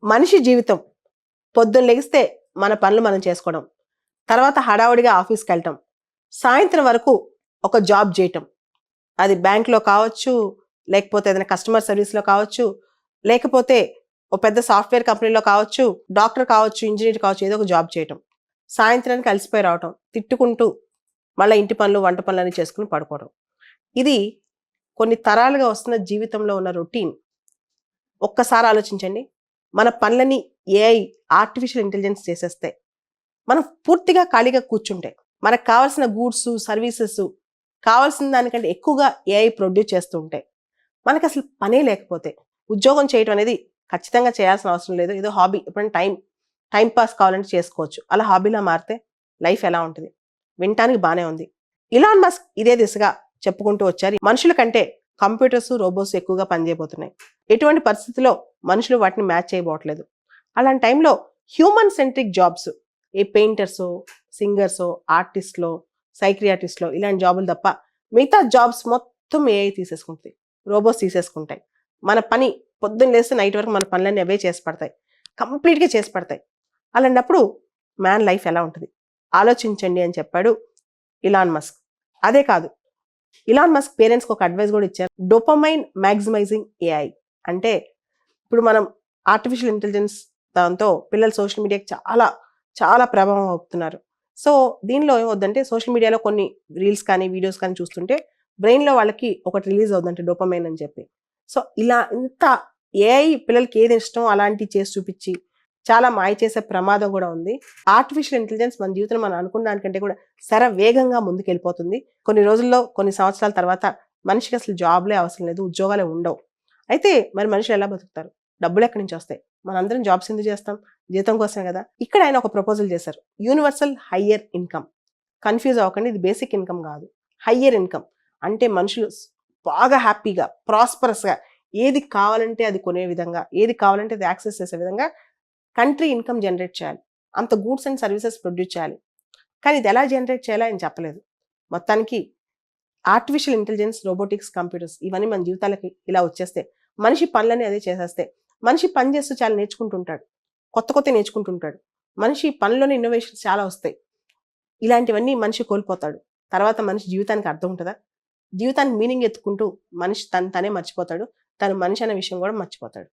మనిషి జీవితం పొద్దున్న లెగిస్తే మన పనులు మనం చేసుకోవడం, తర్వాత హడావుడిగా ఆఫీస్కి వెళ్ళటం, సాయంత్రం వరకు ఒక జాబ్ చేయటం, అది బ్యాంక్లో కావచ్చు, లేకపోతే ఏదైనా కస్టమర్ సర్వీస్లో కావచ్చు, లేకపోతే ఒక పెద్ద సాఫ్ట్వేర్ కంపెనీలో కావచ్చు, డాక్టర్ కావచ్చు, ఇంజనీర్ కావచ్చు, ఏదో ఒక జాబ్ చేయటం, సాయంత్రానికి అలసిపోయి రావటం, తిట్టుకుంటూ మళ్ళీ ఇంటి పనులు వంట పనులు చేసుకుని పడుకోవడం. ఇది కొన్ని తరాలుగా వస్తున్న జీవితంలో ఉన్న రొటీన్. ఒక్కసారి ఆలోచించండి, మన పనులని ఏఐ ఆర్టిఫిషియల్ ఇంటెలిజెన్స్ చేసేస్తే మనం పూర్తిగా ఖాళీగా కూర్చుంటే మనకు కావాల్సిన గూడ్స్ సర్వీసెస్ కావాల్సిన దానికంటే ఎక్కువగా ఏఐ ప్రొడ్యూస్ చేస్తూ ఉంటే మనకు అసలు పనే లేకపోతే ఉద్యోగం చేయడం అనేది ఖచ్చితంగా చేయాల్సిన అవసరం లేదు. ఏదో హాబీ, ఎప్పుడైనా టైం పాస్ కావాలంటే చేసుకోవచ్చు. అలా హాబీలా మారితే లైఫ్ ఎలా ఉంటుంది? వినటానికి బాగానే ఉంది. ఇలాన్ మస్క్ ఇదే దిశగా చెప్పుకుంటూ వచ్చారు. మనుషుల కంటే కంప్యూటర్స్ రోబోట్స్ ఎక్కువగా పనిచేయబోతున్నాయి. ఎటువంటి పరిస్థితుల్లో మనుషులు వాటిని మ్యాచ్ చేయబోట్లేదు. అలాంటి టైంలో హ్యూమన్ సెంట్రిక్ జాబ్స్, ఏ పెయింటర్సో, సింగర్సో, ఆర్టిస్ట్లో, సైక్రియాటిస్ట్లో ఇలాంటి జాబులు తప్ప మిగతా జాబ్స్ మొత్తం ఏఐ తీసేసుకుంటుంది, రోబోట్స్ తీసేసుకుంటాయి. మన పని పొద్దున్న లేస్తే నైట్ వరకు మన పనులన్నీ అవే చేసి పడతాయి, కంప్లీట్గా చేసి పడతాయి. అలాంటప్పుడు మ్యాన్ లైఫ్ ఎలా ఉంటుంది ఆలోచించండి అని చెప్పాడు ఇలాన్ మస్క్. అదే కాదు, ఇలాన్ మస్క్ పేరెంట్స్కి ఒక అడ్వైస్ కూడా ఇచ్చారు, డోపమైన్ మ్యాక్సిమైజింగ్ ఏఐ. అంటే ఇప్పుడు మనం ఆర్టిఫిషియల్ ఇంటెలిజెన్స్ దాంతో పిల్లలు సోషల్ మీడియాకి చాలా చాలా ప్రభావం అవుతున్నారు. సో దీనిలో ఏమవుద్దంటే, సోషల్ మీడియాలో కొన్ని రీల్స్ కానీ వీడియోస్ కానీ చూస్తుంటే బ్రెయిన్లో వాళ్ళకి ఒకటి రిలీజ్ అవుతుందంటే డోపమైన్ అని చెప్పి. సో ఇలా ఇంత ఏఐ పిల్లలకి ఏది ఇష్టం అలాంటివి చేసి చూపించి చాలా మాయ చేసే ప్రమాదం కూడా ఉంది. ఆర్టిఫిషియల్ ఇంటెలిజెన్స్ మన జీవితంలో మనం అనుకున్న దానికంటే కూడా వేగంగా ముందుకెళ్ళిపోతుంది. కొన్ని రోజుల్లో, కొన్ని సంవత్సరాల తర్వాత మనిషికి అసలు జాబ్లే అవసరం లేదు, ఉద్యోగాలే ఉండవు. అయితే మరి మనుషులు ఎలా బతుకుతారు? డబ్బులు ఎక్కడి నుంచి వస్తాయి? మనందరం జాబ్స్ ఎందుకు చేస్తాం? జీతం కోసమే కదా. ఇక్కడ ఆయన ఒక ప్రపోజల్ చేశారు, యూనివర్సల్ హయ్యర్ ఇన్కమ్. కన్ఫ్యూజ్ అవ్వకండి, ఇది బేసిక్ ఇన్కమ్ కాదు, హయ్యర్ ఇన్కమ్. అంటే మనుషులు బాగా హ్యాపీగా ప్రాస్పరస్గా ఏది కావాలంటే అది కొనే విధంగా, ఏది కావాలంటే అది యాక్సెస్ చేసే విధంగా కంట్రీ ఇన్కమ్ జనరేట్ చేయాలి, అంత గూడ్స్ అండ్ సర్వీసెస్ ప్రొడ్యూస్ చేయాలి. కానీ ఇది ఎలా జనరేట్ చేయాలో ఆయన చెప్పలేదు. మొత్తానికి ఆర్టిఫిషియల్ ఇంటెలిజెన్స్, రోబోటిక్స్, కంప్యూటర్స్ ఇవన్నీ మన జీవితాలకి ఇలా వచ్చేస్తే, మనిషి పనులని అదే చేసేస్తే, మనిషి పని చేస్తూ చాలా నేర్చుకుంటుంటాడు, కొత్త నేర్చుకుంటుంటాడు. మనిషి పనిలోనే ఇన్నోవేషన్స్ చాలా వస్తాయి. ఇలాంటివన్నీ మనిషి కోల్పోతాడు. తర్వాత మనిషి జీవితానికి అర్థం ఉంటుందా? జీవితానికి మీనింగ్ ఎత్తుకుంటూ మనిషి తనే మర్చిపోతాడు, తను మనిషి అనే విషయం కూడా మర్చిపోతాడు.